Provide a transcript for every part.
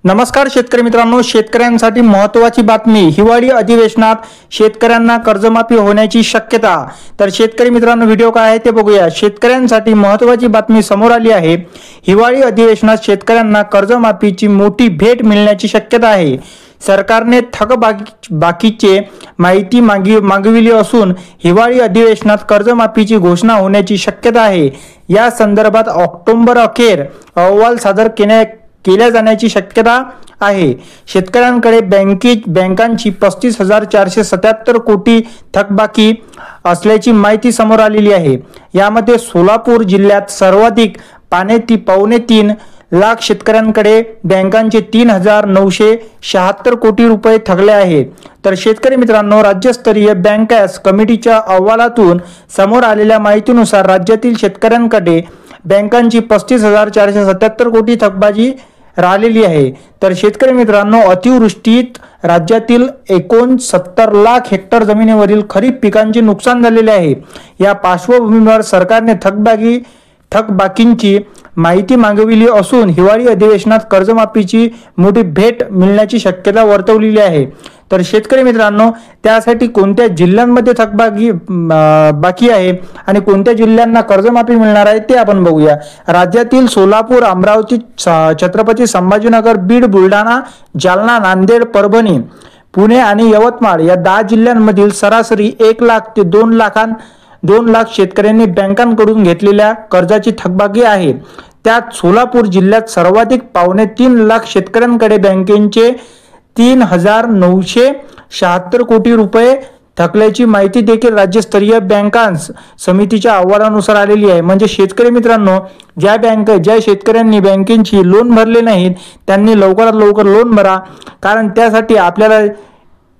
नमस्कार शेतकरी मित्रांनो, शेतकऱ्यांसाठी महत्त्वाची बातमी। हिवाळी अधिवेशनात शेतकऱ्यांना कर्जमाफी होण्याची शक्यता। तर शेतकरी मित्रांनो, व्हिडिओ काय आहे ते बघूया। शेतकऱ्यांसाठी महत्त्वाची बातमी समोर आली आहे। हिवाळी अधिवेशनात शेतकऱ्यांना कर्जमाफीची मोठी भेट मिळण्याची शक्यता आहे। सरकारने थकबाकीचे माहिती मागविली असून हिवाळी अधिवेशनात कर्जमाफीची घोषणा होण्याची शक्यता आहे। या संदर्भात ऑक्टोबर अखेर अहवाल सादर केल्या जाण्याची शक्यता आहे। शेतकऱ्यांकडे बँकांची 35,477 कोटी थकबाकी असल्याची माहिती समोर आलेली आहे। यामध्ये सोलापूर जिल्ह्यात सर्वाधिक 3.5 लाख शेतकऱ्यांकडे बँकांचे 3,976 कोटी रुपये थकले आहेत। तर शेतकरी मित्रांनो, राज्यस्तरीय बँकर्स कमिटीच्या अहवालातून समोर आलेल्या माहितीनुसार राज्यातील शेतकऱ्यांकडे बँकांची 35,477 कोटी थकबाकी राहिलेली आहे। तर शेतकरी मित्रांनो, अतिवृष्टीत राज्यातील 69 लाख हेक्टर जमिनीवरील खरीप पिकांचे नुकसान झालेले आहे। या पार्श्वभूमीवर सरकारने थकबाकींची माहिती मागविली असून हिवाळी अधिवेशनात कर्जमाफीची मोठी भेट मिळण्याची शक्यता वर्तवलेली आहे। तर शेतकरी मित्रांनो, त्यासाठी कोणत्या जिल्ह्यांमध्ये बाकी आहे आणि कोणत्या जिल्ह्यांना कर्जमाफी मिळणार आहे ते आपण बघूया। राज्यातील सोलापूर, अमरावती, छत्रपती संभाजीनगर, बीड, बुलढाणा, जालना, नांदेड, परभणी, पुणे आणि यवतमाळ या 10 जिल्ह्यांमधील सरासरी 1 लाख ते 2 लाख शेतकऱ्यांनी बँकांकडून घेतलेल्या कर्जाची थकबाकी आहे। त्यात सोलापूर जिल्ह्यात सर्वाधिक 3.5 लाख शेतकऱ्यांकडे बँकेचे 3,976 कोटी रुपये थकल्याची माहिती देखील राज्यस्तरीय बँकर्स समितीच्या अहवालानुसार आलेली आहे। म्हणजे शेतकरी मित्रांनो, ज्या शेतकऱ्यांनी बँकेची लोन भरले नाहीत त्यांनी लवकरात लवकर लोन भरा, कारण त्यासाठी आपल्याला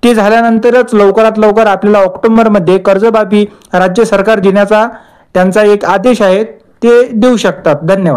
ते झाल्यानंतरच लवकरात लवकर आपल्याला ऑक्टोबरमध्ये कर्जमाफी राज्य सरकार देण्याचा त्यांचा एक आदेश आहे, ते देऊ शकतात। धन्यवाद।